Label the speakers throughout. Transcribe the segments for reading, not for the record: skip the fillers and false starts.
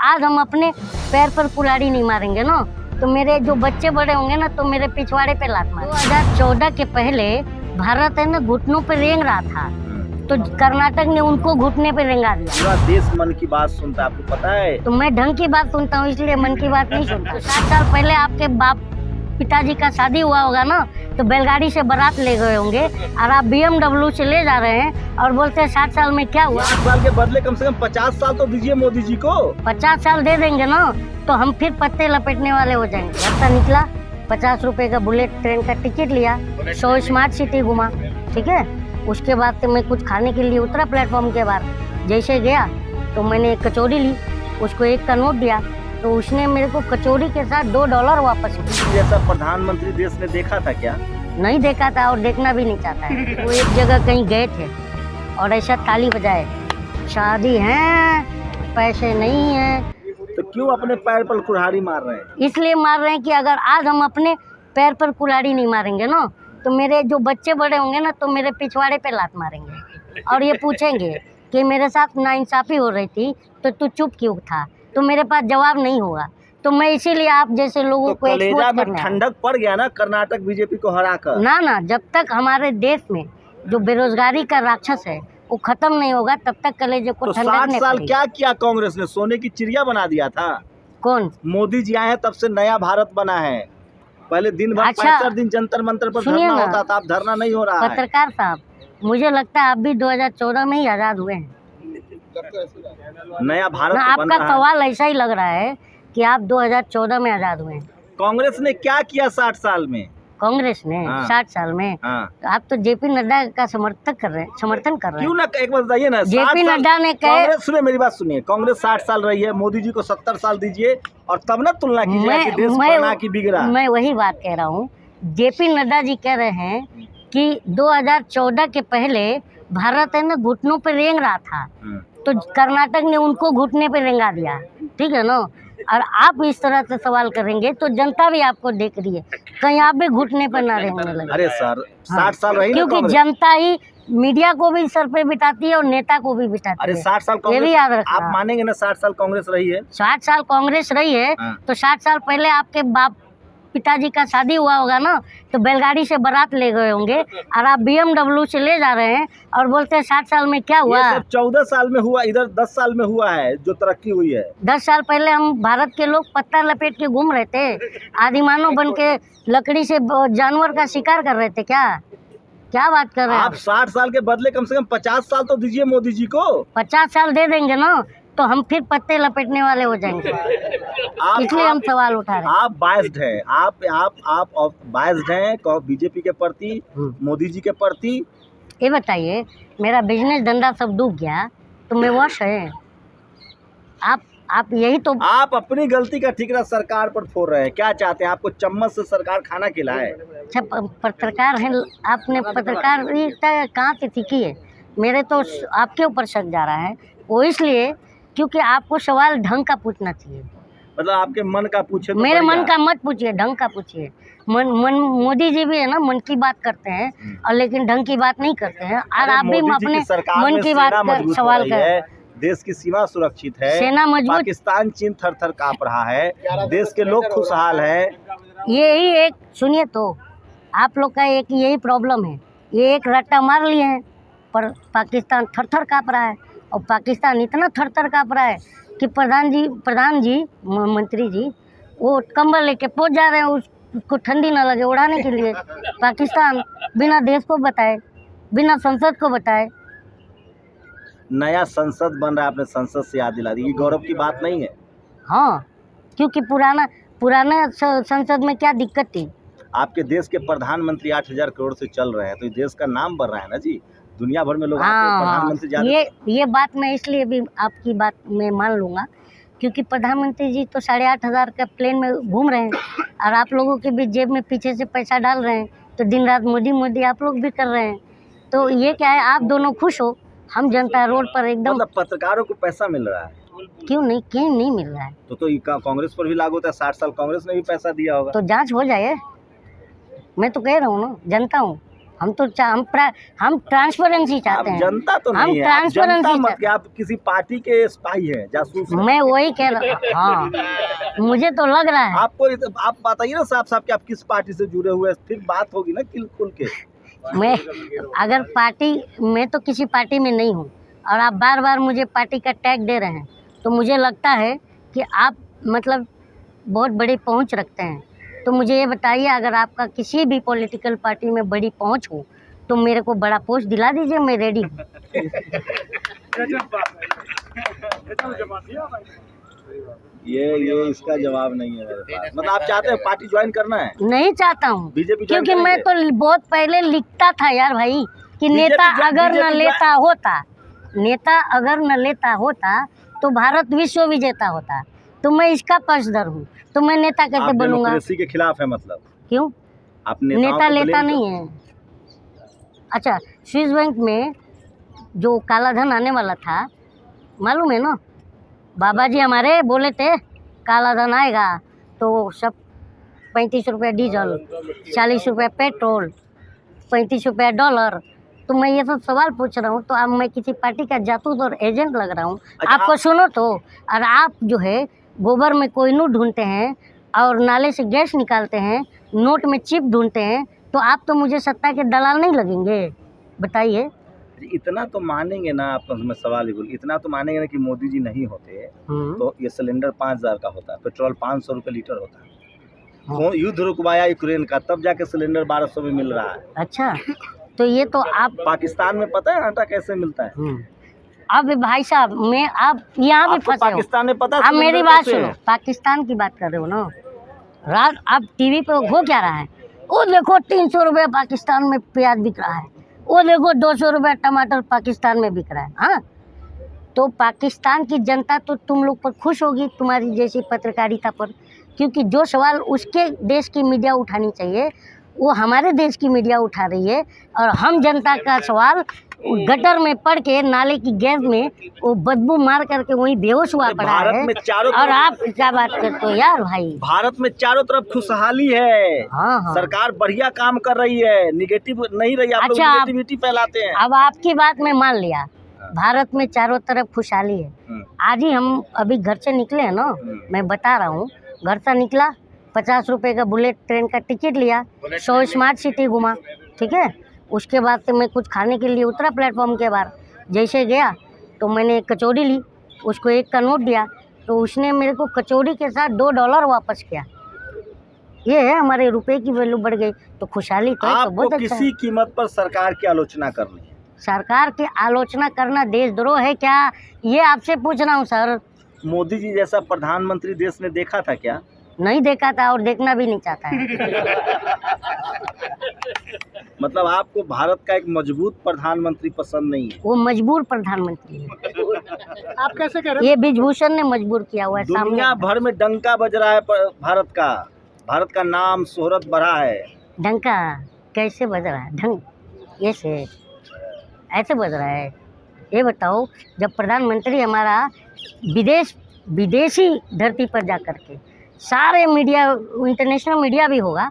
Speaker 1: आज हम अपने पैर पर कुल्हाड़ी नहीं मारेंगे ना, तो मेरे जो बच्चे बड़े होंगे ना, तो मेरे पिछवाड़े पे लात मार। 2014 के पहले भारत है ना घुटनों पे रेंग रहा था, तो कर्नाटक ने उनको घुटने पे रेंगा दिया।
Speaker 2: पूरा देश मन की बात सुनता है, आपको पता है।
Speaker 1: तो मैं ढंग की बात सुनता हूँ, इसलिए मन की बात नहीं सुनता। 7 साल पहले आपके बाप पिताजी का शादी हुआ होगा ना, तो बैलगाड़ी से बारात ले गए होंगे, और आप BMW से ले जा रहे हैं और बोलते हैं 60 साल में क्या हुआ।
Speaker 2: 60 साल के बदले कम से कम 50 साल तो दीजिए मोदी जी को।
Speaker 1: 50 साल दे देंगे ना, तो हम फिर पत्ते लपेटने वाले हो जाएंगे। रास्ता निकला, 50 रुपए का बुलेट ट्रेन का टिकट लिया, 100 स्मार्ट सिटी घुमा, ठीक है। उसके बाद से मैं कुछ खाने के लिए उतरा प्लेटफॉर्म के बाहर। जैसे गया तो मैंने एक कचौड़ी ली, उसको 1 का नोट दिया, तो उसने मेरे को कचौड़ी के साथ $2 वापस किया।
Speaker 2: जैसा प्रधानमंत्री देश ने देखा था क्या?
Speaker 1: नहीं देखा था और देखना भी नहीं चाहता है। वो एक जगह कहीं गए थे और ऐसा ताली बजाए, शादी है, पैसे नहीं है।
Speaker 2: तो क्यों अपने पैर पर कुल्हाड़ी मार रहे हैं?
Speaker 1: इसलिए मार रहे हैं कि अगर आज हम अपने पैर पर कुल्हाड़ी नहीं मारेंगे ना, तो मेरे जो बच्चे बड़े होंगे ना, तो मेरे पिछवाड़े पे लात मारेंगे और ये पूछेंगे कि मेरे साथ नाइंसाफी हो रही थी तो तू चुप क्यों था, तो मेरे पास जवाब नहीं होगा। तो मैं इसीलिए आप जैसे लोगों को
Speaker 2: कलेजा में ठंडक पड़ गया ना कर्नाटक बीजेपी को हराकर।
Speaker 1: ना, जब तक हमारे देश में जो बेरोजगारी का राक्षस है वो खत्म नहीं होगा, तब तक कलेजे को ठंडक नहीं।
Speaker 2: 60 साल क्या किया कांग्रेस ने? सोने की चिड़िया बना दिया था।
Speaker 1: कौन?
Speaker 2: मोदी जी आए हैं तब से नया भारत बना है। पहले दिन भर 65 दिन जंतर मंतर पर धरना होता था, अब धरना नहीं हो रहा है।
Speaker 1: पत्रकार साहब, मुझे लगता है आप भी 2014 में ही आजाद हुए हैं।
Speaker 2: नया भारत
Speaker 1: आपका सवाल ऐसा ही लग रहा है कि आप 2014 में आजाद हुए हैं।
Speaker 2: कांग्रेस ने क्या किया 60 साल में?
Speaker 1: कांग्रेस ने 60 साल में आप तो JP नड्डा का समर्थन कर रहे हैं।
Speaker 2: क्यों ना, एक बात बताइए ना।
Speaker 1: JP नड्डा ने
Speaker 2: कांग्रेस, सुनिए मेरी बात सुनिए, कांग्रेस 60 साल रही है, मोदी जी को 70 साल दीजिए और तब ना तुलना कीजिए कि देश बना कि बिगड़ा। मैं
Speaker 1: वही बात कह रहा हूँ। JP नड्डा जी कह रहे हैं कि 2014 के पहले भारत है ना घुटनों पे रेंग रहा था, तो कर्नाटक ने उनको घुटने पे रेंगा दिया, ठीक है ना। और आप इस तरह से सवाल करेंगे तो जनता भी आपको देख रही है, कहीं आप भी घुटने पर ना रेंगने लगे।
Speaker 2: अरे सर, 60 साल रही,
Speaker 1: क्योंकि जनता ही मीडिया को भी सर पे बिठाती है और नेता को भी बिठाती है।
Speaker 2: अरे 60 साल
Speaker 1: ये भी याद रखना।
Speaker 2: आप मानेंगे ना 60 साल कांग्रेस रही है?
Speaker 1: 60 साल कांग्रेस रही है, तो 60 साल पहले आपके बाप पिताजी का शादी हुआ होगा ना, तो बैलगाड़ी से बारात ले गए होंगे, और आप BMW से ले जा रहे हैं और बोलते हैं 60 साल में क्या हुआ।
Speaker 2: ये सब 14 साल में हुआ, इधर 10 साल में हुआ है जो तरक्की हुई है।
Speaker 1: 10 साल पहले हम भारत के लोग पत्ता लपेट के घूम रहे थे, आदिमानव बन के लकड़ी से जानवर का शिकार कर रहे थे। क्या बात कर रहे हैं
Speaker 2: आप? 60 साल के बदले कम से कम 50 साल तो दीजिए मोदी जी को।
Speaker 1: 50 साल दे देंगे ना, तो हम फिर पत्ते लपेटने वाले हो जाएंगे। इसलिए हम सवाल उठा रहे हैं।
Speaker 2: आप बायस्ड हैं, आप बायस्ड हैं बीजेपी के प्रति, मोदी जी के प्रति।
Speaker 1: ये बताइए, मेरा बिजनेस धंधा सब डूब गया तो मैं वॉश है। आप यही तो
Speaker 2: आप अपनी गलती का ठिकरा सरकार पर फोड़ रहे हैं। क्या चाहते हैं? आपको चम्मच से सरकार खाना खिलाए?
Speaker 1: अच्छा, पत्रकार हैं, आपने पत्रकारिता कहाँ से सीखी है? मेरे तो आपके ऊपर शक जा रहा है, वो इसलिए क्योंकि आपको सवाल ढंग का पूछना चाहिए।
Speaker 2: मतलब आपके मन का पूछे तो
Speaker 1: मेरे मन का मत पूछिए, ढंग का पूछिए। मोदी जी भी है ना, मन की बात करते हैं और लेकिन ढंग की बात नहीं करते हैं, और आप भी अपने मन की बात कर सवाल कर।
Speaker 2: देश की सीमा सुरक्षित है,
Speaker 1: सेना मजबूत,
Speaker 2: पाकिस्तान चीन थर थर काँप रहा है, देश के लोग खुशहाल है।
Speaker 1: यही एक सुनिए, तो आप लोग का एक यही प्रॉब्लम है, ये एक रट्टा मार लिए हैं, पर पाकिस्तान थर थर काँप रहा है, और पाकिस्तान इतना थर थर काँप रहा है कि प्रधान जी मंत्री जी वो कंबल लेके पहुंच जा रहे हैं उसको ठंडी ना लगे उड़ाने के लिए। पाकिस्तान बिना देश को बताए, बिना संसद को बताए।
Speaker 2: नया संसद बन रहा है, आपने संसद से याद दिला दी, ये गौरव की बात नहीं है?
Speaker 1: हाँ, क्योंकि पुराना संसद में क्या दिक्कत थी?
Speaker 2: आपके देश के प्रधानमंत्री 8,000 करोड़ से चल रहे हैं, तो देश का नाम बढ़ रहा है ना जी, दुनिया भर में लोग प्रधानमंत्री।
Speaker 1: ये बात मैं इसलिए भी आपकी बात में मान लूँगा क्योंकि प्रधानमंत्री जी तो 8,500 का प्लेन में घूम रहे हैं, और आप लोगों के भी जेब में पीछे से पैसा डाल रहे हैं, तो दिन रात मोदी आप लोग भी कर रहे हैं। तो ये क्या है, आप दोनों खुश हो, हम जनता रोड पर एकदम।
Speaker 2: मतलब पत्रकारों को पैसा मिल रहा है?
Speaker 1: क्यों नहीं मिल रहा है?
Speaker 2: तो कांग्रेस पर भी लागू होता है, 60 साल कांग्रेस ने भी पैसा दिया होगा।
Speaker 1: तो जांच हो जाए। मैं तो कह रहा हूँ ना, जनता हूँ, हम ट्रांसपेरेंसी
Speaker 2: आप
Speaker 1: चाहते हैं।
Speaker 2: जनता तो
Speaker 1: हम
Speaker 2: नहीं है, आप जनता
Speaker 1: ट्रांसपेरेंसी
Speaker 2: मत कि आप किसी पार्टी के स्पाई हैं, जासूस हैं।
Speaker 1: मैं वही कह रहा, हाँ मुझे तो लग रहा है।
Speaker 2: आप बताइए ना साफ साफ कि आप किस पार्टी से जुड़े हुए हैं, फिर बात होगी ना खुल के।
Speaker 1: मैं अगर पार्टी, मैं तो किसी पार्टी में नहीं हूँ, और आप बार बार मुझे पार्टी का टैग दे रहे हैं, तो मुझे लगता है कि आप मतलब बहुत बड़ी पहुँच रखते हैं। तो मुझे ये बताइए, अगर आपका किसी भी पॉलिटिकल पार्टी में बड़ी पहुँच हो तो मेरे को बड़ा पोस्ट दिला दीजिए, मैं रेडी हूँ।
Speaker 2: ये इसका जवाब नहीं है मेरे पास। मतलब आप चाहते हैं पार्टी ज्वाइन करना है?
Speaker 1: नहीं चाहता हूँ,
Speaker 2: बीजेपी
Speaker 1: क्योंकि मैं तो बहुत पहले लिखता था यार भाई कि नेता अगर न लेता होता तो भारत विश्व विजेता होता। तो मैं इसका पक्षधर हूँ, तो मैं नेता कैसे बनूंगा?
Speaker 2: डेमोक्रेसी के खिलाफ है मतलब?
Speaker 1: क्यों?
Speaker 2: आप
Speaker 1: नेता लेता नहीं है। अच्छा, स्विस बैंक में जो काला धन आने वाला था, मालूम है ना? बाबा जी हमारे बोले थे काला धन आएगा तो सब 35 रुपये डीजल, 40 रुपये पेट्रोल, 35 रुपये डॉलर। तो मैं ये सब सवाल पूछ रहा हूँ, तो अब मैं किसी पार्टी का जासूस और एजेंट लग रहा हूँ?
Speaker 2: अच्छा,
Speaker 1: आपको सुनो तो, और आप जो है गोबर में कोहिनूर ढूंढते हैं और नाले से गैस निकालते हैं, नोट में चिप ढूंढते हैं, तो आप तो मुझे सत्ता के दलाल नहीं लगेंगे? बताइए।
Speaker 2: इतना तो मानेंगे ना आप, मैं सवाल ही बोल, इतना तो मानेंगे ना कि मोदी जी नहीं होते तो ये सिलेंडर 5000 का होता, पेट्रोल 500 रुपये लीटर होता। युद्ध रुकवाया यूक्रेन का, तब जाके सिलेंडर 1200 में मिल रहा है।
Speaker 1: अच्छा, तो ये तो आप
Speaker 2: पाकिस्तान में पता है आटा कैसे मिलता है?
Speaker 1: अब भाई साहब, मैं आप यहाँ भी फंसे हो।
Speaker 2: पाकिस्तान में पता है?
Speaker 1: अब मेरी बात सुनो, पाकिस्तान की बात कर रहे हो ना, रात अब टीवी पे हो क्या रहा है? वो देखो 300 रुपये पाकिस्तान में प्याज बिक रहा है, वो देखो 200 रुपये टमाटर पाकिस्तान में बिक रहा है। हाँ, तो पाकिस्तान की जनता तो तुम लोग पर खुश होगी, तुम्हारी जैसी पत्रकारिता पर, क्योंकि जो सवाल उसके देश की मीडिया उठानी चाहिए वो हमारे देश की मीडिया उठा रही है, और हम जनता का सवाल गटर में पड़ के नाले की गैस में वो बदबू मार करके वहीं बेहोश हुआ पड़ा है। और आप क्या बात करते हो यार भाई?
Speaker 2: भारत में चारों तरफ खुशहाली है।
Speaker 1: हाँ।
Speaker 2: सरकार बढ़िया काम कर रही है, निगेटिव नहीं रही। आप लोग निगेटिविटी फैलाते हैं।
Speaker 1: अब आपकी बात में मान लिया, भारत में चारों तरफ खुशहाली है। आज ही हम अभी घर से निकले हैं ना, मैं बता रहा हूँ, घर से निकला, 50 रुपये का बुलेट ट्रेन का टिकट लिया, 100 स्मार्ट सिटी घुमा, ठीक है। उसके बाद से मैं कुछ खाने के लिए उतरा प्लेटफॉर्म के बाहर, जैसे गया तो मैंने एक कचौड़ी ली, उसको 1 का नोट दिया, तो उसने मेरे को कचौड़ी के साथ $2 वापस किया। ये है, हमारे रुपए की वैल्यू बढ़ गई, तो खुशहाली तो है, तो बहुत अच्छा।
Speaker 2: किसी कीमत पर सरकार की आलोचना करनी है?
Speaker 1: सरकार की आलोचना करना देशद्रोह है क्या? ये आपसे पूछ रहा हूँ सर।
Speaker 2: मोदी जी जैसा प्रधानमंत्री देश ने देखा था क्या?
Speaker 1: नहीं देखा था, और देखना भी नहीं चाहता है।
Speaker 2: मतलब आपको भारत का एक मजबूत प्रधानमंत्री पसंद नहीं है?
Speaker 1: वो मजबूर प्रधानमंत्री है।
Speaker 3: आप कैसे कह रहे
Speaker 1: ये ब्रिजभूषण ने मजबूर किया हुआ है।
Speaker 2: दुनिया भर में डंका बज रहा है भारत का नाम शोहरत बढ़ा है।
Speaker 1: डंका कैसे बज रहा है? ढंग ऐसे बज रहा है? ये बताओ, जब प्रधानमंत्री हमारा विदेशी धरती पर जा कर के सारे मीडिया, इंटरनेशनल मीडिया भी होगा,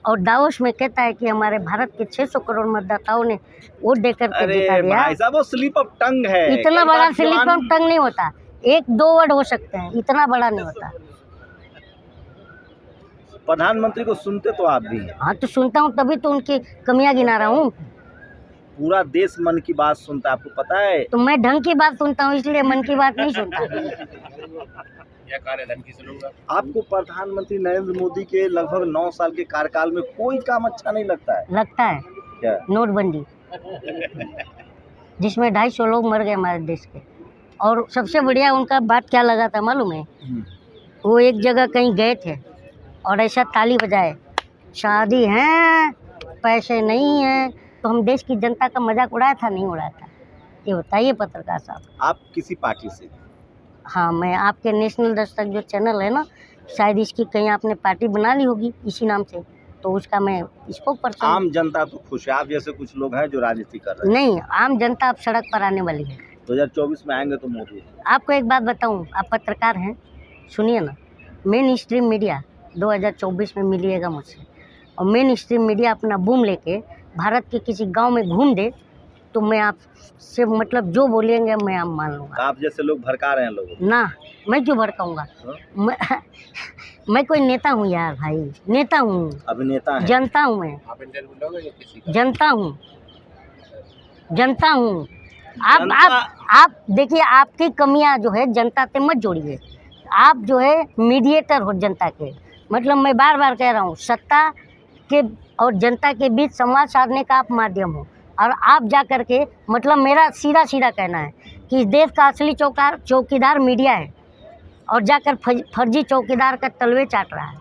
Speaker 1: और दावोस में कहता है कि हमारे भारत के 600 करोड़ मतदाताओं ने वोट देकर के जिता दिया।
Speaker 2: भाई साहब, वो स्लिप ऑफ टंग है।
Speaker 1: इतना बड़ा स्लिप ऑफ टंग नहीं होता, 1-2 वर्ड हो सकते हैं, इतना बड़ा नहीं होता।
Speaker 2: प्रधानमंत्री को सुनते तो आप भी?
Speaker 1: हाँ, तो सुनता हूँ, तभी तो उनकी कमियां गिना रहा हूँ।
Speaker 2: पूरा देश मन की बात सुनता है, आपको पता है?
Speaker 1: तो मैं ढंग की बात सुनता हूँ, इसलिए मन की बात नहीं सुनता।
Speaker 2: आपको प्रधानमंत्री नरेंद्र मोदी के लगभग 9 साल के कार्यकाल में कोई काम अच्छा नहीं लगता है?
Speaker 1: लगता है।
Speaker 2: क्या?
Speaker 1: नोटबंदी, जिसमें 250 लोग मर गए हमारे देश के। और सबसे बढ़िया उनका बात क्या लगा था मालूम है? वो एक जगह कहीं गए थे और ऐसा ताली बजाए, शादी है, पैसे नहीं है, तो हम देश की जनता का मजाक उड़ाया था, नहीं उड़ाया था? ये बताइए पत्रकार साहब।
Speaker 2: आप किसी पार्टी से?
Speaker 1: हाँ, मैं आपके नेशनल दस्तक जो चैनल है ना, शायद इसकी कहीं आपने पार्टी बना ली होगी इसी नाम से, तो उसका मैं स्पोक पर्सन।
Speaker 2: आम जनता तो खुश है, आप जैसे कुछ लोग हैं जो राजनीति कर रहे हैं।
Speaker 1: नहीं, आम जनता अब सड़क पर आने वाली है।
Speaker 2: 2024 में आएंगे तो मोदी।
Speaker 1: आपको एक बात बताऊं, आप पत्रकार हैं, सुनिए ना, मेन स्ट्रीम मीडिया 2024 में मिलिएगा मुझसे, और मेन स्ट्रीम मीडिया अपना बूम लेके भारत के किसी गांव में घूम दे तो मैं आपसे मतलब जो बोलेंगे मैं आप मान लूँगा।
Speaker 2: आप जैसे लोग भड़का रहे हैं लोगों को।
Speaker 1: ना, मैं क्यों भड़काऊँगा? मैं कोई नेता हूँ यार भाई, नेता हूँ,
Speaker 2: अभिनेता हैं।
Speaker 1: जनता हूँ मैं, जनता हूँ, जनता हूँ। आप देखिए, आपकी कमियां जो है जनता से मत जोड़िए। आप जो है मीडिएटर हो जनता के, मतलब मैं बार बार कह रहा हूँ, सत्ता के और जनता के बीच संवाद साधने का आप माध्यम हो। और आप जा कर के मतलब मेरा सीधा सीधा कहना है कि इस देश का असली चौकीदार मीडिया है और जाकर फर्जी चौकीदार का तलवे चाट रहा है।